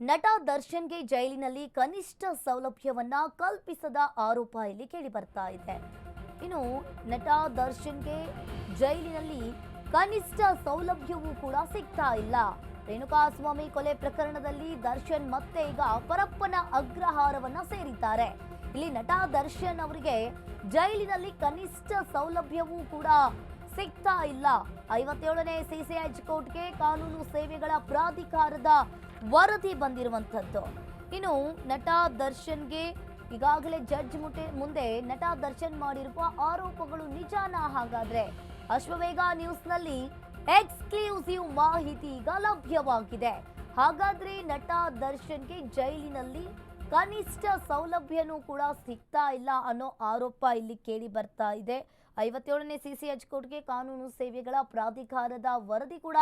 ನಟ ದರ್ಶನ್ಗೆ ಜೈಲಿನಲ್ಲಿ ಕನಿಷ್ಠ ಸೌಲಭ್ಯವನ್ನ ಕಲ್ಪಿಸದ ಆರೋಪ ಇಲ್ಲಿ ಕೇಳಿ ಬರ್ತಾ ಇದೆ. ಇನ್ನು ನಟ ದರ್ಶನ್ಗೆ ಜೈಲಿನಲ್ಲಿ ಕನಿಷ್ಠ ಸೌಲಭ್ಯವೂ ಕೂಡ ಸಿಗ್ತಾ ಇಲ್ಲ. ರೇಣುಕಾಸ್ವಾಮಿ ಕೊಲೆ ಪ್ರಕರಣದಲ್ಲಿ ದರ್ಶನ್ ಮತ್ತೆ ಈಗ ಪರಪ್ಪನ ಅಗ್ರಹಾರವನ್ನ ಸೇರಿದ್ದಾರೆ. ಇಲ್ಲಿ ನಟ ದರ್ಶನ್ ಅವರಿಗೆ ಜೈಲಿನಲ್ಲಿ ಕನಿಷ್ಠ ಸೌಲಭ್ಯವೂ ಕೂಡ ಸಿಗ್ತಾ ಇಲ್ಲ. 57ನೇ ಸಿಸಿಎಚ್ ಕೋರ್ಟ್ಗೆ ಕಾನೂನು ಸೇವೆಗಳ ಪ್ರಾಧಿಕಾರದ ವರದಿ ಬಂದಿರುವಂತದ್ದು. ಇನ್ನು ನಟ ದರ್ಶನ್ಗೆ ಈಗಾಗಲೇ ಜಡ್ಜ್ ಮುಂದೆ ನಟ ದರ್ಶನ್ ಮಾಡಿರುವ ಆರೋಪಗಳು ನಿಜಾನಾ? ಹಾಗಾದ್ರೆ ಅಶ್ವವೇಗ ನ್ಯೂಸ್ನಲ್ಲಿ ಎಕ್ಸ್ಕ್ಲೂಸಿವ್ ಮಾಹಿತಿ ಈಗ ಲಭ್ಯವಾಗಿದೆ. ಹಾಗಾದ್ರೆ ನಟ ದರ್ಶನ್ಗೆ ಜೈಲಿನಲ್ಲಿ ಕನಿಷ್ಠ ಸೌಲಭ್ಯನೂ ಕೂಡ ಸಿಗ್ತಾ ಇಲ್ಲ ಅನ್ನೋ ಆರೋಪ ಇಲ್ಲಿ ಕೇಳಿ ಬರ್ತಾ ಇದೆ. 57ನೇ ಸಿಸಿಎಚ್ ಕೋರ್ಟ್ಗೆ ಕಾನೂನು ಸೇವೆಗಳ ಪ್ರಾಧಿಕಾರದ ವರದಿ ಕೂಡ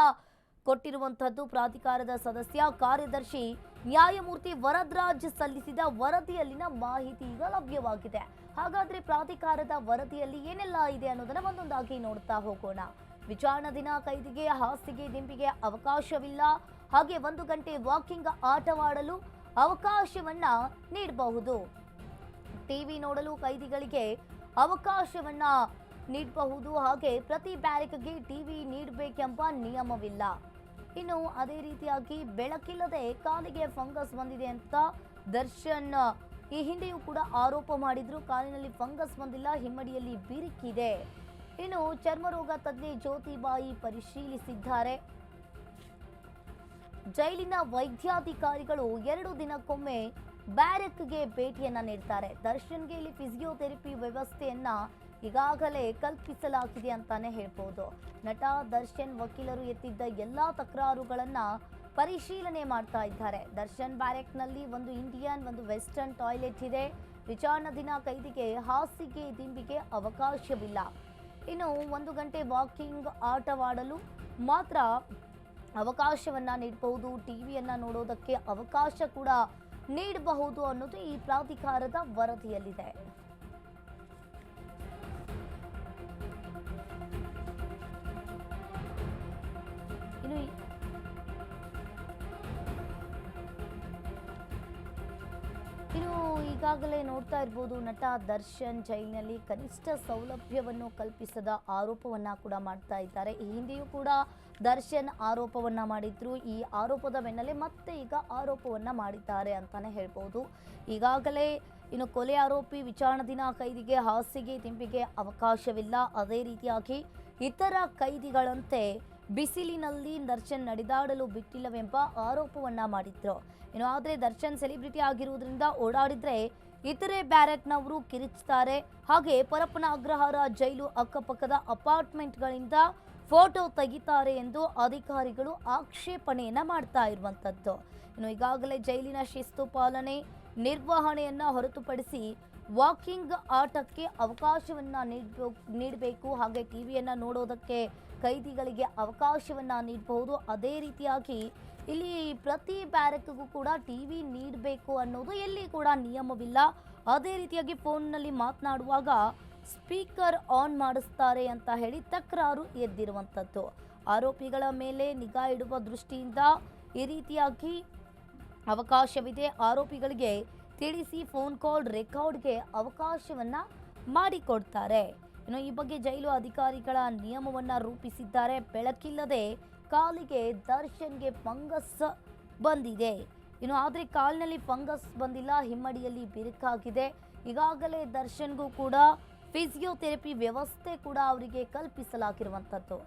ಕೊಟ್ಟಿರುವಂತದ್ದು. ಪ್ರಾಧಿಕಾರದ ಸದಸ್ಯ ಕಾರ್ಯದರ್ಶಿ ನ್ಯಾಯಮೂರ್ತಿ ವರದರಾಜ್ ಸಲ್ಲಿಸಿದ ವರದಿಯಲ್ಲಿನ ಮಾಹಿತಿ ಈಗ ಲಭ್ಯವಾಗಿದೆ. ಹಾಗಾದ್ರೆ ಪ್ರಾಧಿಕಾರದ ವರದಿಯಲ್ಲಿ ಏನೆಲ್ಲ ಇದೆ ಅನ್ನೋದನ್ನ ಒಂದೊಂದಾಗಿ ನೋಡ್ತಾ ಹೋಗೋಣ. ವಿಚಾರಣಾಧೀನ ಕೈದಿಗೆ ಹಾಸಿಗೆ ದಿಂಬಿಗೆ ಅವಕಾಶವಿಲ್ಲ, ಹಾಗೆ 1 ಗಂಟೆ ವಾಕಿಂಗ್ ಆಟವಾಡಲು ಅವಕಾಶವನ್ನ ನೀಡಬಹುದು. ಟಿವಿ ನೋಡಲು ಕೈದಿಗಳಿಗೆ ಅವಕಾಶವನ್ನ ನೀಡಬಹುದು. ಹಾಗೆ ಪ್ರತಿ ಬ್ಯಾರಕ್ಗೆ ಟಿವಿ ನೀಡಬೇಕೆಂಬ ನಿಯಮವಿಲ್ಲ. ಇನ್ನು ಅದೇ ರೀತಿಯಾಗಿ ಬೆಳಕಿಲ್ಲದೆ ಕಾಲಿಗೆ ಫಂಗಸ್ ಬಂದಿದೆ ಅಂತ ದರ್ಶನ್ ಈ ಹಿಂದೆಯೂ ಕೂಡ ಆರೋಪ ಮಾಡಿದ್ರು. ಕಾಲಿನಲ್ಲಿ ಫಂಗಸ್ ಬಂದಿಲ್ಲ, ಹಿಮ್ಮಡಿಯಲ್ಲಿ ಬಿರುಕಿದೆ. ಇನ್ನು ಚರ್ಮರೋಗ ತಜ್ಞೆ ಜ್ಯೋತಿಬಾಯಿ ಪರಿಶೀಲಿಸಿದ್ದಾರೆ. ಜೈಲಿನ ವೈದ್ಯಾಧಿಕಾರಿಗಳು 2 ದಿನಕ್ಕೊಮ್ಮೆ ಬ್ಯಾರಕ್ಗೆ ಭೇಟಿಯನ್ನ ನೀಡ್ತಾರೆ. ದರ್ಶನ್ಗೆ ಇಲ್ಲಿ ಫಿಸಿಯೋಥೆರಪಿ ವ್ಯವಸ್ಥೆಯನ್ನ ಈಗಾಗಲೇ ಕಲ್ಪಿಸಲಾಗಿದೆ ಅಂತಾನೆ ಹೇಳ್ಬೋದು. ನಟ ದರ್ಶನ್ ವಕೀಲರು ಎತ್ತಿದ್ದ ಎಲ್ಲಾ ತಕರಾರುಗಳನ್ನ ಪರಿಶೀಲನೆ ಮಾಡ್ತಾ ಇದ್ದಾರೆ. ದರ್ಶನ್ ಬ್ಯಾರಕ್ನಲ್ಲಿ ಒಂದು ಇಂಡಿಯನ್, ಒಂದು ವೆಸ್ಟರ್ನ್ ಟಾಯ್ಲೆಟ್ ಇದೆ. ವಿಚಾರಣಾಧೀನ ಕೈದಿಗೆ ಹಾಸಿಗೆ ದಿಂಬಿಗೆ ಅವಕಾಶವಿಲ್ಲ. ಇನ್ನು 1 ಗಂಟೆ ವಾಕಿಂಗ್ ಆಟವಾಡಲು ಮಾತ್ರ ಅವಕಾಶವನ್ನ ನೀಡಬಹುದು. ಟಿವಿಯನ್ನ ನೋಡೋದಕ್ಕೆ ಅವಕಾಶ ಕೂಡ ನೀಡಬಹುದು ಅನ್ನೋದು ಈ ಪ್ರಾಧಿಕಾರದ ವರದಿಯಲ್ಲಿದೆ. ಇನ್ನು ಈಗಾಗಲೇ ನೋಡ್ತಾ ಇರ್ಬೋದು, ನಟ ದರ್ಶನ್ ಜೈಲಿನಲ್ಲಿ ಕನಿಷ್ಠ ಸೌಲಭ್ಯವನ್ನು ಕಲ್ಪಿಸದ ಆರೋಪವನ್ನ ಕೂಡ ಮಾಡ್ತಾ ಇದ್ದಾರೆ. ಈ ಹಿಂದೆಯೂ ಕೂಡ ದರ್ಶನ್ ಆರೋಪವನ್ನ ಮಾಡಿದ್ರು. ಈ ಆರೋಪದ ಬೆನ್ನಲ್ಲೇ ಮತ್ತೆ ಈಗ ಆರೋಪವನ್ನ ಮಾಡಿದ್ದಾರೆ ಅಂತಾನೆ ಹೇಳ್ಬೋದು. ಈಗಾಗಲೇ ಇನ್ನು ಕೊಲೆ ಆರೋಪಿ ವಿಚಾರಣಾಧೀನ ಕೈದಿಗೆ ಹಾಸಿಗೆ ದಿಂಬಿಗೆ ಅವಕಾಶವಿಲ್ಲ. ಅದೇ ರೀತಿಯಾಗಿ ಇತರ ಕೈದಿಗಳಂತೆ ಬಿಸಿಲಿನಲ್ಲಿ ದರ್ಶನ್ ನಡೆದಾಡಲು ಬಿಟ್ಟಿಲ್ಲವೆಂಬ ಆರೋಪವನ್ನ ಮಾಡಿದ್ರು. ಇನ್ನು ಆದರೆ ದರ್ಶನ್ ಸೆಲೆಬ್ರಿಟಿ ಆಗಿರುವುದರಿಂದ ಓಡಾಡಿದ್ರೆ ಇತರೆ ಬ್ಯಾರಕ್ನವರು ಕಿರಿಚ್ತಾರೆ. ಹಾಗೆ ಪರಪ್ಪನ ಅಗ್ರಹಾರ ಜೈಲು ಅಕ್ಕಪಕ್ಕದ ಅಪಾರ್ಟ್ಮೆಂಟ್ಗಳಿಂದ ಫೋಟೋ ತೆಗಿತಾರೆ ಎಂದು ಅಧಿಕಾರಿಗಳು ಆಕ್ಷೇಪಣೆಯನ್ನ ಮಾಡ್ತಾ ಇರುವಂತದ್ದು. ಇನ್ನು ಈಗಾಗಲೇ ಜೈಲಿನ ಶಿಸ್ತು ಪಾಲನೆ ನಿರ್ವಹಣೆಯನ್ನ ಹೊರತುಪಡಿಸಿ ವಾಕಿಂಗ್ ಆಟಕ್ಕೆ ಅವಕಾಶವನ್ನ ನೀಡಬೇಕು. ಹಾಗೆ ಟಿವಿಯನ್ನ ನೋಡೋದಕ್ಕೆ ಕೈದಿಗಳಿಗೆ ಅವಕಾಶವನ್ನ ನೀಡಬಹುದು. ಅದೇ ರೀತಿಯಾಗಿ ಇಲ್ಲಿ ಪ್ರತಿ ಬ್ಯಾರಕ್ಗೂ ಕೂಡ ಟಿವಿ ನೀಡಬೇಕು ಅನ್ನೋದು ಎಲ್ಲಿ ಕೂಡ ನಿಯಮವಿಲ್ಲ. ಅದೇ ರೀತಿಯಾಗಿ ಫೋನ್ನಲ್ಲಿ ಮಾತನಾಡುವಾಗ ಸ್ಪೀಕರ್ ಆನ್ ಮಾಡಿಸ್ತಾರೆ ಅಂತ ಹೇಳಿ ತಕರಾರು ಎದ್ದಿರುವಂಥದ್ದು. ಆರೋಪಿಗಳ ಮೇಲೆ ನಿಗಾ ಇಡುವ ದೃಷ್ಟಿಯಿಂದ ಈ ರೀತಿಯಾಗಿ ಅವಕಾಶವಿದೆ. ಆರೋಪಿಗಳಿಗೆ ತಿಳಿಸಿ ಫೋನ್ ಕಾಲ್ ರೆಕಾರ್ಡ್ಗೆ ಅವಕಾಶವನ್ನ ಮಾಡಿಕೊಡ್ತಾರೆ. ಇನ್ನು ಈ ಬಗ್ಗೆ ಜೈಲು ಅಧಿಕಾರಿಗಳ ನಿಯಮವನ್ನ ರೂಪಿಸಿದ್ದಾರೆ. ಬೆಳಕಿಲ್ಲದೆ ಕಾಲಿಗೆ ದರ್ಶನ್ಗೆ ಫಂಗಸ್ ಬಂದಿದೆ. ಇನ್ನು ಆದರೆ ಕಾಲಿನಲ್ಲಿ ಫಂಗಸ್ ಬಂದಿಲ್ಲ, ಹಿಮ್ಮಡಿಯಲ್ಲಿ ಬಿರುಕಾಗಿದೆ. ಈಗಾಗಲೇ ದರ್ಶನ್ಗೂ ಕೂಡ ಫಿಸಿಯೋಥೆರಪಿ ವ್ಯವಸ್ಥೆ ಕೂಡ ಅವರಿಗೆ ಕಲ್ಪಿಸಲಾಗಿರುವಂಥದ್ದು.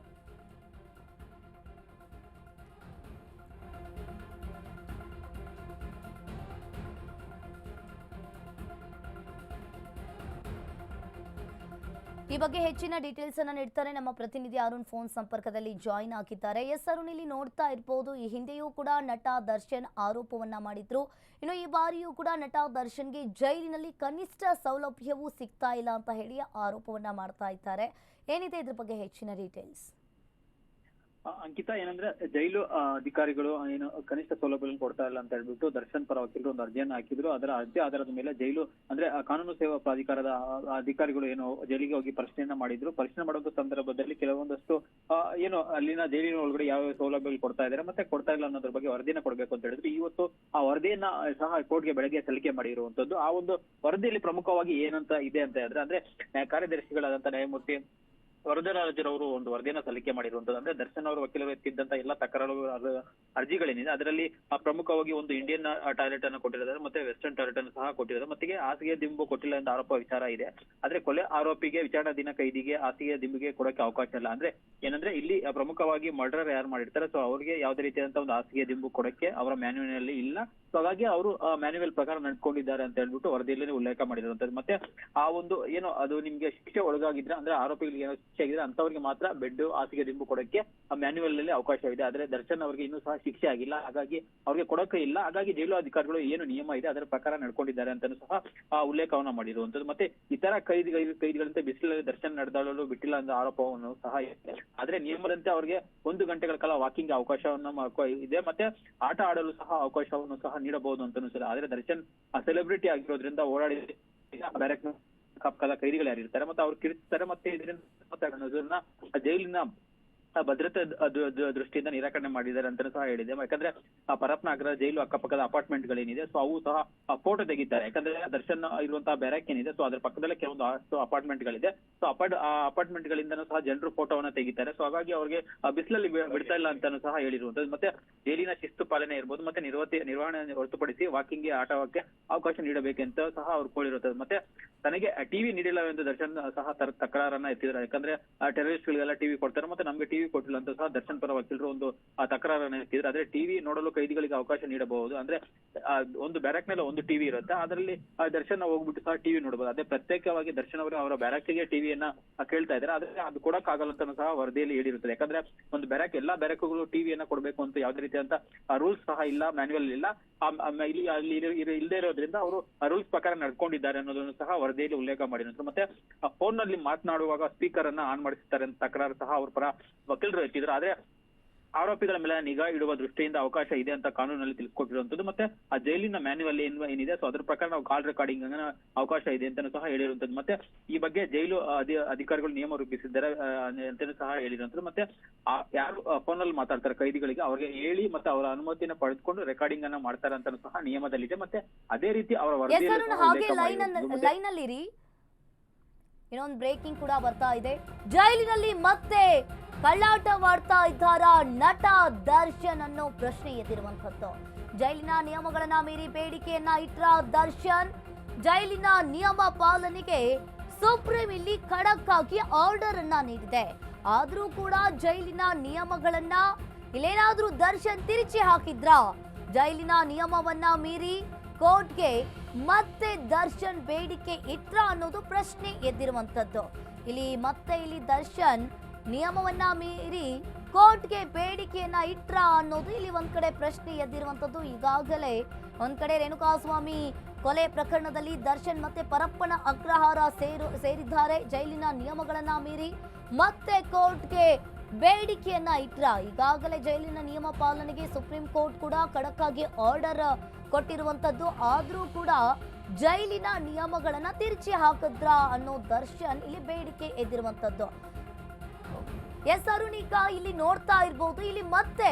ಈ ಬಗ್ಗೆ ಹೆಚ್ಚಿನ ಡೀಟೇಲ್ಸ್ ಅನ್ನ ನೀಡ್ತಾರೆ ನಮ್ಮ ಪ್ರತಿನಿಧಿ ಅರುಣ್. ಫೋನ್ ಸಂಪರ್ಕದಲ್ಲಿ ಜಾಯಿನ್ ಆಗಿದ್ದಾರೆ. ಎಸ್ ಅರುಣ್, ಇಲ್ಲಿ ನೋಡ್ತಾ ಇರಬಹುದು, ಈ ಹಿಂದೆಯೂ ಕೂಡ ನಟ ದರ್ಶನ್ ಆರೋಪವನ್ನ ಮಾಡಿದ್ರು. ಇನ್ನು ಈ ಬಾರಿಯೂ ಕೂಡ ನಟ ದರ್ಶನ್ಗೆ ಜೈಲಿನಲ್ಲಿ ಕನಿಷ್ಠ ಸೌಲಭ್ಯವೂ ಸಿಗ್ತಾ ಇಲ್ಲ ಅಂತ ಹೇಳಿ ಆರೋಪವನ್ನ ಮಾಡ್ತಾ ಇದ್ದಾರೆ. ಏನಿದೆ ಇದ್ರ ಬಗ್ಗೆ ಹೆಚ್ಚಿನ ಡೀಟೇಲ್ಸ್? ಅಂಕಿತಾ ಏನಂದ್ರೆ ಜೈಲು ಅಧಿಕಾರಿಗಳು ಏನು ಕನಿಷ್ಠ ಸೌಲಭ್ಯಗಳನ್ನು ಕೊಡ್ತಾ ಇಲ್ಲ ಅಂತ ಹೇಳ್ಬಿಟ್ಟು ದರ್ಶನ್ ಪರ ವಕೀಲರು ಒಂದು ಅರ್ಜಿಯನ್ನು ಹಾಕಿದ್ರು. ಅದರ ಅರ್ಜಿ ಆಧಾರದ ಮೇಲೆ ಜೈಲು ಅಂದ್ರೆ ಕಾನೂನು ಸೇವಾ ಪ್ರಾಧಿಕಾರದ ಅಧಿಕಾರಿಗಳು ಏನು ಜೈಲಿಗೆ ಹೋಗಿ ಪರಿಶೀಲನೆ ಮಾಡಿದ್ರು. ಪರಿಶೀಲನೆ ಮಾಡುವಂತ ಸಂದರ್ಭದಲ್ಲಿ ಕೆಲವೊಂದಷ್ಟು ಏನು ಅಲ್ಲಿನ ಜೈಲಿನ ಒಳಗಡೆ ಯಾವ ಸೌಲಭ್ಯಗಳು ಕೊಡ್ತಾ ಇದ್ದಾರೆ ಮತ್ತೆ ಕೊಡ್ತಾ ಇಲ್ಲ ಅನ್ನೋದ್ರ ಬಗ್ಗೆ ವರದಿನ ಕೊಡ್ಬೇಕು ಅಂತ ಹೇಳಿದ್ರು. ಇವತ್ತು ಆ ವರದಿಯನ್ನ ಸಹ ಕೋರ್ಟ್ಗೆ ಬೆಳಗ್ಗೆ ಸಲ್ಲಿಕೆ ಮಾಡಿರುವಂತದ್ದು. ಆ ಒಂದು ವರದಿಯಲ್ಲಿ ಪ್ರಮುಖವಾಗಿ ಏನಂತ ಇದೆ ಅಂತ ಹೇಳಿದ್ರೆ ಅಂದ್ರೆ ಕಾರ್ಯದರ್ಶಿಗಳಾದಂತ ನ್ಯಾಯಮೂರ್ತಿ ವರದರಾಜರವರು ಒಂದು ವರದಿಯನ್ನ ಸಲ್ಲಿಕೆ ಮಾಡಿರುವಂತದ್ದು. ಅಂದ್ರೆ ದರ್ಶನ್ ಅವರು ವಕೀಲರು ಎತ್ತಿದ್ದಂತ ಎಲ್ಲ ತಕರಾರು ಅರ್ಜಿಗಳೇನಿದೆ ಅದರಲ್ಲಿ ಪ್ರಮುಖವಾಗಿ ಒಂದು ಇಂಡಿಯನ್ ಟಾಯ್ಲೆಟ್ ಅನ್ನು ಕೊಟ್ಟಿದ್ದಾರೆ ಮತ್ತೆ ವೆಸ್ಟರ್ನ್ ಟಾಯ್ಲೆಟ್ ಅನ್ನು ಸಹ ಕೊಟ್ಟಿದ್ದಾರೆ. ಮತ್ತೆ ಹಾಸಿಗೆ ದಿಂಬು ಕೊಟ್ಟಿಲ್ಲ ಅಂತ ಆರೋಪ ವಿಚಾರ ಇದೆ. ಆದ್ರೆ ಕೊಲೆ ಆರೋಪಿಗೆ ವಿಚಾರಣಾಧೀನ ಕೈದಿಗೆ ಹಾಸಿಗೆ ದಿಂಬಿಗೆ ಕೊಡಕ್ಕೆ ಅವಕಾಶ ಇಲ್ಲ. ಅಂದ್ರೆ ಏನಂದ್ರೆ ಇಲ್ಲಿ ಪ್ರಮುಖವಾಗಿ ಮರ್ಡರ್ ಯಾರು ಮಾಡಿರ್ತಾರೆ ಸೊ ಅವ್ರಿಗೆ ಯಾವುದೇ ರೀತಿಯಾದಂತ ಒಂದು ಹಾಸಿಗೆ ದಿಂಬು ಕೊಡಕ್ಕೆ ಅವರ ಮ್ಯಾನ್ಯುವಲ್ ಅಲ್ಲಿ ಇಲ್ಲ. ಸೊ ಹಾಗಾಗಿ ಅವರು ಮ್ಯಾನ್ಯುವಲ್ ಪ್ರಕಾರ ನಡ್ಕೊಂಡಿದ್ದಾರೆ ಅಂತ ಹೇಳ್ಬಿಟ್ಟು ವರದಿಯಲ್ಲಿ ಉಲ್ಲೇಖ ಮಾಡಿರುವಂತದ್ದು. ಮತ್ತೆ ಆ ಒಂದು ಏನು ಅದು ನಿಮ್ಗೆ ಶಿಕ್ಷೆ ಒಳಗಾಗಿದ್ರೆ ಅಂದ್ರೆ ಆರೋಪಿಗಳಿಗೆ ಏನೋ ಶಿಕ್ಷೆ ಆಗಿದ್ರೆ ಅಂತವ್ರಿಗೆ ಮಾತ್ರ ಬೆಡ್ ಹಾಸಿಗೆ ದಿಂಬು ಕೊಡಕ್ಕೆ ಮ್ಯಾನ್ಯುವಲ್ ಅಲ್ಲಿ ಅವಕಾಶವಿದೆ. ಆದ್ರೆ ದರ್ಶನ್ ಅವರಿಗೆ ಇನ್ನೂ ಸಹ ಶಿಕ್ಷೆ ಆಗಿಲ್ಲ, ಹಾಗಾಗಿ ಅವ್ರಿಗೆ ಕೊಡಕ್ಕೆ ಇಲ್ಲ. ಹಾಗಾಗಿ ಜೈಲು ಅಧಿಕಾರಿಗಳು ಏನು ನಿಯಮ ಇದೆ ಅದರ ಪ್ರಕಾರ ನಡ್ಕೊಂಡಿದ್ದಾರೆ ಅಂತಾನು ಸಹ ಉಲ್ಲೇಖವನ್ನ ಮಾಡಿರುವಂತದ್ದು. ಮತ್ತೆ ಇತರ ಕೈದಿಗಳಂತೆ ಬಿಸಿಲಲ್ಲಿ ದರ್ಶನ್ ನಡೆದಾಡಲು ಬಿಟ್ಟಿಲ್ಲ ಅಂತ ಆರೋಪವನ್ನು ಸಹ ಇದೆ. ಆದ್ರೆ ನಿಯಮದಂತೆ ಅವ್ರಿಗೆ 1 ಗಂಟೆಗಳ ಕಾಲ ವಾಕಿಂಗ್ ಅವಕಾಶವನ್ನ ಇದೆ. ಮತ್ತೆ ಆಟ ಆಡಲು ಸಹ ಅವಕಾಶವನ್ನು ಸಹ ನೀಡಬಹುದು ಅಂತಾನು ಸಹ. ಆದ್ರೆ ದರ್ಶನ್ ಸೆಲೆಬ್ರಿಟಿ ಆಗಿರೋದ್ರಿಂದ ಓಡಾಡಿ ಬ್ಯಾರಕ್ ಪಕ್ಕದ ಕೈದಿಗಳು ಯಾರಿರ್ತಾರೆ ಮತ್ತೆ ಅವ್ರು ಕಿರಿಸ್ತಾರೆ. ಮತ್ತೆ ಇದರಿಂದ ಜೈಲಿನ ಭದ್ರತೆ ದೃಷ್ಟಿಯಿಂದ ನಿರಾಕರಣೆ ಮಾಡಿದ್ದಾರೆ ಅಂತ ಸಹ ಹೇಳಿದೆ. ಯಾಕಂದ್ರೆ ಪರಪ್ನಗರ ಜೈಲು ಅಕ್ಕಪಕ್ಕದ ಅಪಾರ್ಟ್ಮೆಂಟ್ ಗಳೇನಿದೆ ಸೊ ಅವು ಸಹ ಫೋಟೋ ತೆಗಿತಾರೆ. ಯಾಕಂದ್ರೆ ದರ್ಶನ್ ಇರುವಂತಹ ಬ್ಯಾರಕ್ ಏನಿದೆ ಸೊ ಅದ್ರ ಪಕ್ಕದಲ್ಲೇ ಕೆಲವೊಂದು ಅಪಾರ್ಟ್ಮೆಂಟ್ ಗಳಿದೆ. ಸೊ ಅಪಾರ್ಟ್ಮೆಂಟ್ ಗಳಿಂದನೂ ಸಹ ಜನರು ಫೋಟೋವನ್ನ ತೆಗಿತಾರೆ. ಸೊ ಹಾಗಾಗಿ ಅವ್ರಿಗೆ ಬಿಸಿಲಲ್ಲಿ ಬಿಡ್ತಾ ಇಲ್ಲ ಅಂತಾನು ಸಹ ಹೇಳಿರುವಂತದ್ದು. ಮತ್ತೆ ಜೈಲಿನ ಶಿಸ್ತು ಪಾಲನೆ ಇರ್ಬೋದು ಮತ್ತೆ ನಿರ್ವಹಣೆ ಹೊರತುಪಡಿಸಿ ವಾಕಿಂಗ್ಗೆ ಆಟವಕ್ಕೆ ಅವಕಾಶ ನೀಡಬೇಕೆಂತ ಸಹ ಅವ್ರು ಕೋರಿರುತ್ತದೆ. ಮತ್ತೆ ತನಗೆ ಟಿವಿ ನೀಡಿಲ್ಲ ಎಂದು ದರ್ಶನ್ ಸಹ ತಕರಾರನ್ನ ಎತ್ತಿದ್ದಾರೆ. ಯಾಕಂದ್ರೆ ಟೆರರಿಸ್ಟ್ ಗಳಿಗೆಲ್ಲ ಟಿವಿ ಕೊಡ್ತಾರೆ ಮತ್ತೆ ನಮ್ಗೆ ಟಿವಿ ಕೊಟ್ಟಿಲ್ಲ ಅಂತ ಸಹ ದರ್ಶನ್ ಪರ ವಕೀಲರು ಒಂದು ತಕರಾರನ್ನ ಎತ್ತಿದ್ರು. ಆದ್ರೆ ಟಿವಿ ನೋಡಲು ಕೈದಿಗಳಿಗೆ ಅವಕಾಶ ನೀಡಬಹುದು. ಅಂದ್ರೆ ಒಂದು ಬ್ಯಾರಕ್ ನಲ್ಲಿ ಒಂದು ಟಿವಿ ಇರುತ್ತೆ, ಅದರಲ್ಲಿ ದರ್ಶನ್ ಹೋಗ್ಬಿಟ್ಟು ಸಹ ಟಿವಿ ನೋಡಬಹುದು. ಅದೇ ಪ್ರತ್ಯೇಕವಾಗಿ ದರ್ಶನ್ ಅವರು ಅವರ ಬ್ಯಾರಕ್ಗೆ ಟಿವಿಯನ್ನ ಕೇಳ್ತಾ ಇದ್ದಾರೆ. ಆದ್ರೆ ಅದು ಕೊಡಕ್ ಆಗಲ್ಲ ಅಂತ ಸಹ ವರದಿಯಲ್ಲಿ ಹೇಳಿರುತ್ತದೆ. ಯಾಕಂದ್ರೆ ಒಂದು ಬ್ಯಾರಕ್ ಎಲ್ಲಾ ಬ್ಯಾರಕ್ಗಳು ಟಿವಿಯನ್ನ ಕೊಡ್ಬೇಕು ಅಂತ ಯಾವುದೇ ರೀತಿಯಂತ ರೂಲ್ಸ್ ಸಹ ಇಲ್ಲ, ಮ್ಯಾನ್ಯುವಲ್ ಇಲ್ಲ. ಅಲ್ಲಿ ಇಲ್ಲದೆ ಇರೋದ್ರಿಂದ ಅವರು ರೂಲ್ಸ್ ಪ್ರಕಾರ ನಡ್ಕೊಂಡಿದ್ದಾರೆ ಅನ್ನೋದನ್ನು ಸಹ ವರದಿಯಲ್ಲಿ ಉಲ್ಲೇಖ ಮಾಡಿದ್ರು. ಮತ್ತೆ ಫೋನ್ ನಲ್ಲಿ ಮಾತನಾಡುವಾಗ ಸ್ಪೀಕರ್ ಅನ್ನ ಆನ್ ಮಾಡಿಸ್ತಾರೆ ಅಂತ ತಕರಾರು ಸಹ ಅವ್ರ ಪರ ವಕೀಲರು ಎತ್ತಿದ್ರು. ಆದ್ರೆ ಆರೋಪಿಗಳ ಮೇಲೆ ನಿಗಾ ಇಡುವ ದೃಷ್ಟಿಯಿಂದ ಅವಕಾಶ ಇದೆ ಅಂತ ಕಾನೂನಲ್ಲಿ ತಿಳಿಸ್ಕೊಟ್ಟಿರುವಂತದ್ದು. ಮತ್ತೆ ಆ ಜೈಲಿನ ಮ್ಯಾನ್ಯುವಲ್ ಏನಿದೆ ಸೊ ಅದ್ರ ಪ್ರಕಾರ ನಾವು ಕಾಲ್ ರೆಕಾರ್ಡಿಂಗ್ ಅವಕಾಶ ಇದೆ ಅಂತಾನು ಸಹ ಹೇಳಿರುವಂತದ್ದು. ಮತ್ತೆ ಈ ಬಗ್ಗೆ ಜೈಲು ಅಧಿಕಾರಿಗಳು ನಿಯಮ ರೂಪಿಸಿದ್ದಾರೆ ಅಂತಾನು ಸಹ ಹೇಳಿರುವಂತದ್ದು. ಮತ್ತೆ ಯಾರು ಫೋನ್ ಅಲ್ಲಿ ಮಾತಾಡ್ತಾರೆ ಕೈದಿಗಳಿಗೆ ಅವ್ರಿಗೆ ಹೇಳಿ ಮತ್ತೆ ಅವರ ಅನುಮತಿನ ಪಡೆದುಕೊಂಡು ರೆಕಾರ್ಡಿಂಗ್ ಅನ್ನ ಮಾಡ್ತಾರೆ ಅಂತಾನು ಸಹ ನಿಯಮದಲ್ಲಿದೆ. ಮತ್ತೆ ಅದೇ ರೀತಿ ಅವರ ವರದಿಯಲ್ಲಿ ಇನ್ನೊಂದು ಬ್ರೇಕಿಂಗ್ ಕೂಡ ಬರ್ತಾ ಇದೆ. ಜೈಲಿನಲ್ಲಿ ಮತ್ತೆ ಕಳ್ಳಾಟವಾಡ್ತಾ ಇದ್ದಾರಾ ನಟ ದರ್ಶನ್ ಅನ್ನೋ ಪ್ರಶ್ನೆ ಎದ್ದಿರುವಂತದ್ದು. ಜೈಲಿನ ನಿಯಮಗಳನ್ನ ಮೀರಿ ಬೇಡಿಕೆಯನ್ನ ಇಟ್ರ ದರ್ಶನ್. ಜೈಲಿನ ನಿಯಮ ಪಾಲನೆಗೆ ಸುಪ್ರೀಂ ಇಲ್ಲಿ ಖಡಕ್ ಆಗಿ ಆರ್ಡರ್ ಅನ್ನ ನೀಡಿದೆ. ಆದ್ರೂ ಕೂಡ ಜೈಲಿನ ನಿಯಮಗಳನ್ನ ಇಲ್ಲೇನಾದ್ರೂ ದರ್ಶನ್ ತಿರುಚಿ ಹಾಕಿದ್ರ? ಜೈಲಿನ ನಿಯಮವನ್ನ ಮೀರಿ ಕೋರ್ಟ್ಗೆ ಮತ್ತೆ ದರ್ಶನ್ ಬೇಡಿಕೆ ಇಟ್ರ ಅನ್ನೋದು ಪ್ರಶ್ನೆ ಎದ್ದಿರುವಂತದ್ದು. ಇಲ್ಲಿ ದರ್ಶನ್ ನಿಯಮವನ್ನ ಮೀರಿ ಕೋರ್ಟ್ಗೆ ಬೇಡಿಕೆಯನ್ನ ಇಟ್ರ ಅನ್ನೋದು ಇಲ್ಲಿ ಒಂದ್ ಕಡೆ ಪ್ರಶ್ನೆ ಎದ್ದಿರುವಂತದ್ದು. ಈಗಾಗಲೇ ಒಂದ್ ಕಡೆ ರೇಣುಕಾಸ್ವಾಮಿ ಕೊಲೆ ಪ್ರಕರಣದಲ್ಲಿ ದರ್ಶನ್ ಮತ್ತೆ ಪರಪ್ಪನ ಅಗ್ರಹಾರ ಸೇರಿದ್ದಾರೆ. ಜೈಲಿನ ನಿಯಮಗಳನ್ನ ಮೀರಿ ಮತ್ತೆ ಕೋರ್ಟ್ಗೆ ಬೇಡಿಕೆಯನ್ನ ಇಟ್ರ. ಈಗಾಗಲೇ ಜೈಲಿನ ನಿಯಮ ಪಾಲನೆಗೆ ಸುಪ್ರೀಂ ಕೋರ್ಟ್ ಕೂಡ ಖಡಕ್ ಆಗಿ ಆರ್ಡರ್ ಕೊಟ್ಟಿರುವಂತದ್ದು. ಆದ್ರೂ ಕೂಡ ಜೈಲಿನ ನಿಯಮಗಳನ್ನ ತಿರುಚಿ ಹಾಕಿದ್ರ ಅನ್ನೋ ದರ್ಶನ್ ಇಲ್ಲಿ ಬೇಡಿಕೆ ಎದ್ದಿರುವಂತದ್ದು. ಎಸ್ ಅರುಣ್, ಈಗ ಇಲ್ಲಿ ನೋಡ್ತಾ ಇರ್ಬೋದು, ಇಲ್ಲಿ ಮತ್ತೆ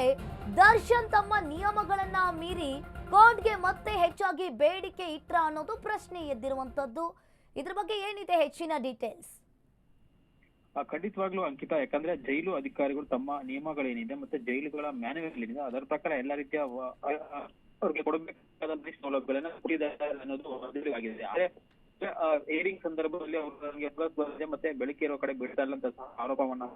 ದರ್ಶನ್ ತಮ್ಮ ನಿಯಮಗಳನ್ನ ಮೀರಿ ಕೋರ್ಟ್ಗೆ ಮತ್ತೆ ಹೆಚ್ಚಾಗಿ ಬೇಡಿಕೆ ಇಟ್ರ ಅನ್ನೋದು ಪ್ರಶ್ನೆ ಎದ್ದಿರುವಂತದ್ದು. ಇದ್ರ ಬಗ್ಗೆ ಏನಿದೆ ಹೆಚ್ಚಿನ ಡೀಟೇಲ್ಸ್? ಖಂಡಿತವಾಗ್ಲೂ ಅಂಕಿತಾ, ಯಾಕಂದ್ರೆ ಜೈಲು ಅಧಿಕಾರಿಗಳು ತಮ್ಮ ನಿಯಮಗಳೇನಿದೆ ಮತ್ತೆ ಜೈಲುಗಳ ಮ್ಯಾನ್ಯುವಲ್ ಏನಿದೆ ಅದರ ಪ್ರಕಾರ ಎಲ್ಲಾ ರೀತಿಯ ಅವ್ರಿಗೆ ಕೊಡಬೇಕಾದ ಸೌಲಭ್ಯಗಳನ್ನ ಕೊಟ್ಟಿದ್ದಾರೆ ಅನ್ನೋದು ಆಗಿದೆ. ಆದ್ರೆ ಏರಿಂಗ್ ಸಂದರ್ಭದಲ್ಲಿ ಅವ್ರಿಗೆ ಮತ್ತೆ ಬೆಳಕಿರೋ ಕಡೆ ಬಿಡ್ತಾ ಇಲ್ಲ ಅಂತ ಸಹ ಆರೋಪವನ್ನ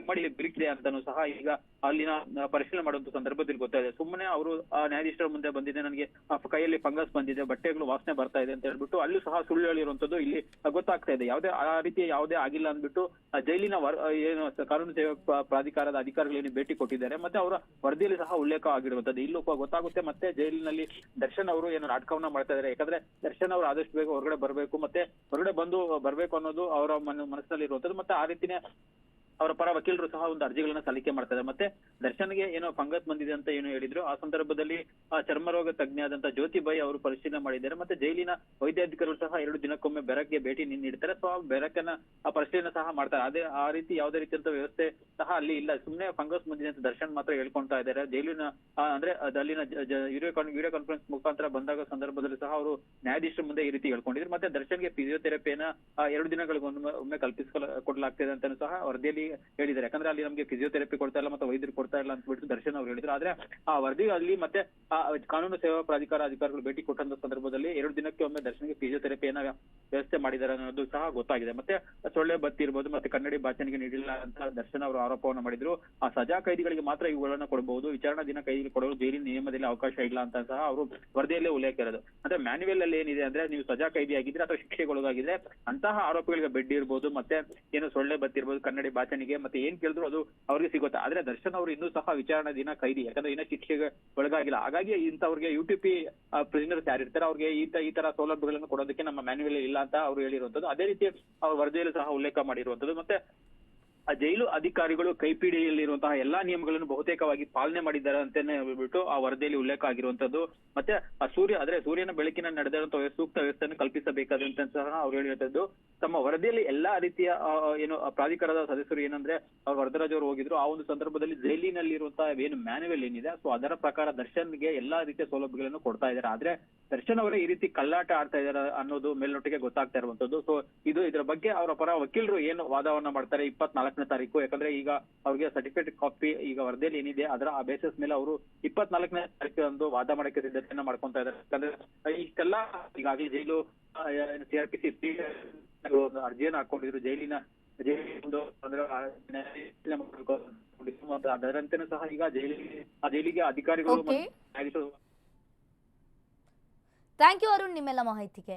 ಮಾಡಿ ಬಿರಿಕಿದೆ ಅಂತಾನು ಸಹ ಈಗ ಅಲ್ಲಿನ ಪರಿಶೀಲನೆ ಮಾಡುವಂತ ಸಂದರ್ಭದಲ್ಲಿ ಗೊತ್ತಾಗಿದೆ. ಸುಮ್ಮನೆ ಅವರು ನ್ಯಾಯಾಧೀಶರ ಮುಂದೆ ಬಂದಿದೆ, ನನಗೆ ಕೈಯಲ್ಲಿ ಫಂಗಸ್ ಬಂದಿದೆ, ಬಟ್ಟೆಗಳು ವಾಸನೆ ಬರ್ತಾ ಇದೆ ಅಂತ ಹೇಳ್ಬಿಟ್ಟು ಅಲ್ಲೂ ಸಹ ಸುಳ್ಳು ಹೇಳಿರುವಂತದ್ದು ಇಲ್ಲಿ ಗೊತ್ತಾಗ್ತಾ ಇದೆ. ಯಾವುದೇ ಆ ರೀತಿ ಯಾವುದೇ ಆಗಿಲ್ಲ ಅಂದ್ಬಿಟ್ಟು ಜೈಲಿನ ಏನು ಕಾನೂನು ಸೇವಾ ಪ್ರಾಧಿಕಾರದ ಅಧಿಕಾರಿಗಳು ಏನು ಭೇಟಿ ಕೊಟ್ಟಿದ್ದಾರೆ ಮತ್ತೆ ಅವರ ವರದಿಯಲ್ಲಿ ಸಹ ಉಲ್ಲೇಖ ಆಗಿರುವಂತದ್ದು ಇಲ್ಲೂ ಗೊತ್ತಾಗುತ್ತೆ. ಮತ್ತೆ ಜೈಲಿನಲ್ಲಿ ದರ್ಶನ್ ಅವರು ಏನು ನಾಟಕವನ್ನ ಮಾಡ್ತಾ ಇದ್ದಾರೆ. ಯಾಕಂದ್ರೆ ದರ್ಶನ್ ಅವರು ಆದಷ್ಟು ಬೇಗ ಹೊರಗಡೆ ಬರ್ಬೇಕು ಮತ್ತೆ ಹೊರಗಡೆ ಬರ್ಬೇಕು ಅನ್ನೋದು ಅವರ ಮನಸ್ಸಿನಲ್ಲಿ ಇರುವಂತದ್ದು. ಮತ್ತೆ ಆ ರೀತಿನೇ ಅವರ ಪರ ವಕೀಲರು ಸಹ ಒಂದು ಅರ್ಜಿಗಳನ್ನ ಸಲ್ಲಿಕೆ ಮಾಡ್ತಾರೆ. ಮತ್ತೆ ದರ್ಶನ್ಗೆ ಏನೋ ಫಂಗಸ್ ಬಂದಿದೆ ಅಂತ ಏನು ಹೇಳಿದ್ರು, ಆ ಸಂದರ್ಭದಲ್ಲಿ ಚರ್ಮ ರೋಗ ತಜ್ಞ ಆದಂತ ಜ್ಯೋತಿಬಾಯಿ ಅವರು ಪರಿಶೀಲನೆ ಮಾಡಿದ್ದಾರೆ. ಮತ್ತೆ ಜೈಲಿನ ವೈದ್ಯಾಧಿಕಾರಿಗಳು ಸಹ 2 ದಿನಕ್ಕೊಮ್ಮೆ ಬೆರಗ್ಗೆ ಭೇಟಿ ನೀಡ್ತಾರೆ. ಸೊ ಆ ಬೆರಕನ್ನ ಪರಿಶೀಲನೆ ಸಹ ಮಾಡ್ತಾರೆ. ಅದೇ ಆ ರೀತಿ ಯಾವುದೇ ರೀತಿಯಂತ ವ್ಯವಸ್ಥೆ ಸಹ ಅಲ್ಲಿ ಇಲ್ಲ. ಸುಮ್ಮನೆ ಫಂಗಸ್ ಬಂದಿದೆ ಅಂತ ದರ್ಶನ್ ಮಾತ್ರ ಹೇಳ್ಕೊಂತಾ ಇದ್ದಾರೆ. ಜೈಲಿನ ಅಂದ್ರೆ ಅಲ್ಲಿನ ವಿಡಿಯೋ ಕಾನ್ಫರೆನ್ಸ್ ಮುಖಾಂತರ ಬಂದಾಗ ಸಂದರ್ಭದಲ್ಲಿ ಸಹ ಅವರು ನ್ಯಾಯಾಧೀಶರ ಮುಂದೆ ಈ ರೀತಿ ಹೇಳ್ಕೊಂಡಿದ್ರು. ಮತ್ತೆ ದರ್ಶನ್ಗೆ ಫಿಸಿಯೋಥೆರಪಿಯನ್ನ 2 ದಿನಗಳಿಗೊಮ್ಮೆ ಕೊಡ್ಲಾಗ್ತಿದೆ ಅಂತ ಸಹ ವರದಿಯಲ್ಲಿ ಹೇಳಿದ್ದಾರೆ. ಯಾಕಂದ್ರೆ ಅಲ್ಲಿ ನಮಗೆ ಫಿಸಿಯೋಥೆರಪಿ ಕೊಡ್ತಾ ಇಲ್ಲ ಮತ್ತೆ ವೈದ್ಯರು ಕೊಡ್ತಾ ಇಲ್ಲ ಅಂತ ಬಿಟ್ಟು ದರ್ಶನ್ ಅವರು ಹೇಳಿದ್ರು. ಆದ್ರೆ ಆ ವರದಿ ಅಲ್ಲಿ ಮತ್ತೆ ಕಾನೂನು ಸೇವಾ ಪ್ರಾಧಿಕಾರ ಅಧಿಕಾರಿಗಳು ಭೇಟಿ ಕೊಟ್ಟಂತ ಸಂದರ್ಭದಲ್ಲಿ 2 ದಿನಕ್ಕೆ ಒಮ್ಮೆ ದರ್ಶನ್ಗೆ ಫಿಸಿಯೋಥೆರಪಿಯನ್ನ ವ್ಯವಸ್ಥೆ ಮಾಡಿದ್ದಾರೆ ಅನ್ನೋದು ಸಹ ಗೊತ್ತಾಗಿದೆ. ಮತ್ತೆ ಸೊಳ್ಳೆ ಬತ್ತಿ ಇರ್ಬೋದು ಮತ್ತೆ ಕನ್ನಡಿ ಬಾಚಣಿಗೆ ನೀಡಿಲ್ಲ ಅಂತ ದರ್ಶನ್ ಅವರು ಆರೋಪವನ್ನು ಮಾಡಿದ್ರು. ಆ ಸಜಾ ಕೈದಿಗಳಿಗೆ ಮಾತ್ರ ಇವುಗಳನ್ನ ಕೊಡಬಹುದು, ವಿಚಾರಣಾ ದಿನ ಕೈದಿಗಳು ಕೊಡಲು ಜೈಲಿನ ನಿಯಮದಲ್ಲಿ ಅವಕಾಶ ಇಲ್ಲ ಅಂತ ಸಹ ಅವರು ವರದಿಯಲ್ಲೇ ಉಲ್ಲೇಖ ಇರೋದು. ಅಂದ್ರೆ ಮ್ಯಾನ್ಯುವಲ್ ಅಲ್ಲಿ ಏನಿದೆ ಅಂದ್ರೆ ನೀವು ಸಜಾ ಕೈದಿ ಆಗಿದ್ರೆ ಅಥವಾ ಶಿಕ್ಷೆಗೊಳಗಾಗಿದ್ರೆ ಅಂತಹ ಆರೋಪಿಗಳಿಗೆ ಬೆಡ್ ಇರ್ಬೋದು, ಮತ್ತೆ ಏನು ಸೊಳ್ಳೆ ಬತ್ತಿರ್ಬೋದು, ಕನ್ನಡಿ ಬಾಚಣಿಗೆ ಮತ್ತೆ ಏನ್ ಕೇಳಿದ್ರು ಅದು ಅವ್ರಿಗೆ ಸಿಗುತ್ತೆ. ಆದ್ರೆ ದರ್ಶನ್ ಅವರು ಇನ್ನೂ ಸಹ ವಿಚಾರಣಾ ದಿನ ಕೈದಿ, ಯಾಕಂದ್ರೆ ಇನ್ನೂ ಶಿಕ್ಷೆಗೆ ಒಳಗಾಗಿಲ್ಲ. ಹಾಗಾಗಿ ಇಂಥವ್ರಿಗೆ ಯುಟಿಪಿ ಪ್ರಿಸನರ್ಸ್ ಯಾರಿರ್ತಾರೆ ಅವ್ರಿಗೆ ಈ ತರ ಸೌಲಭ್ಯಗಳನ್ನು ಕೊಡೋದಕ್ಕೆ ನಮ್ಮ ಮ್ಯಾನ್ಯುವಲ್ ಇಲ್ಲ ಅಂತ ಅವರು ಹೇಳಿರುವಂತದ್ದು. ಅದೇ ರೀತಿ ಅವ್ರ ವರದಿಯಲ್ಲೂ ಸಹ ಉಲ್ಲೇಖ ಮಾಡಿರುವಂತದ್ದು. ಮತ್ತೆ ಆ ಜೈಲು ಅಧಿಕಾರಿಗಳು ಕೈಪಿಡಿಯಲ್ಲಿರುವಂತಹ ಎಲ್ಲಾ ನಿಯಮಗಳನ್ನು ಬಹುತೇಕವಾಗಿ ಪಾಲನೆ ಮಾಡಿದ್ದಾರೆ ಅಂತಾನೆ ಹೇಳ್ಬಿಟ್ಟು ಆ ವರದಿಯಲ್ಲಿ ಉಲ್ಲೇಖ ಆಗಿರುವಂತದ್ದು. ಮತ್ತೆ ಆ ಸೂರ್ಯನ ಬೆಳಕಿನ ನಡೆದಿರುವಂತಹ ಸೂಕ್ತ ವ್ಯವಸ್ಥೆಯನ್ನು ಕಲ್ಪಿಸಬೇಕಾದಂತ ಸಹ ಅವ್ರು ಹೇಳಿರುವಂತದ್ದು. ತಮ್ಮ ವರದಿಯಲ್ಲಿ ಎಲ್ಲಾ ರೀತಿಯ ಏನು ಪ್ರಾಧಿಕಾರದ ಸದಸ್ಯರು ಏನಂದ್ರೆ ವರದರಾಜ್ ಅವರು ಹೋಗಿದ್ರು. ಆ ಒಂದು ಸಂದರ್ಭದಲ್ಲಿ ಜೈಲಿನಲ್ಲಿರುವಂತಹ ಏನು ಮ್ಯಾನ್ಯುವಲ್ ಏನಿದೆ ಸೊ ಅದರ ಪ್ರಕಾರ ದರ್ಶನ್ಗೆ ಎಲ್ಲಾ ರೀತಿಯ ಸೌಲಭ್ಯಗಳನ್ನು ಕೊಡ್ತಾ ಇದ್ದಾರೆ. ಆದ್ರೆ ದರ್ಶನ್ ಅವರೇ ಈ ರೀತಿ ಕಳ್ಳಾಟ ಆಡ್ತಾ ಇದ್ದಾರೆ ಅನ್ನೋದು ಮೇಲ್ನೋಟಿಗೆ ಗೊತ್ತಾಗ್ತಾ ಇರುವಂತದ್ದು. ಸೊ ಇದರ ಬಗ್ಗೆ ಅವರ ಪರ ವಕೀಲರು ಏನು ವಾದವನ್ನ ಮಾಡ್ತಾರೆ 24ನೇ ತಾರೀಕು, ಯಾಕಂದ್ರೆ ಈಗ ಅವ್ರಿಗೆ ಸರ್ಟಿಫಿಕೇಟ್ ಕಾಪಿ ಈಗ ವರದಿಯಲ್ಲಿ ಏನಿದೆ ಅದರ ಆ ಬೇಸಿಸ್ ಮೇಲೆ ಅವರು 24ನೇ ತಾರೀಕು ಒಂದು ವಾದ ಮಾಡಕ್ಕೆ ಸಿದ್ಧತೆಯನ್ನ ಮಾಡ್ಕೊಂತಾ ಇದ್ದಾರೆ. ಯಾಕಂದ್ರೆ ಇಷ್ಟೆಲ್ಲ ಈಗಾಗಲೇ ಜೈಲು CRPC ಅರ್ಜಿಯನ್ನು ಹಾಕೊಂಡಿದ್ರು. ಜೈಲಿನ ಒಂದು ಅಂದ್ರೆ ಅದರಂತೆನೂ ಸಹ ಈಗ ಜೈಲಿಗೆ ಅಧಿಕಾರಿಗಳು ಥ್ಯಾಂಕ್ ಯು ಅರುಣ್ ನಿಮ್ಮೆಲ್ಲ ಮಾಹಿತಿಗೆ.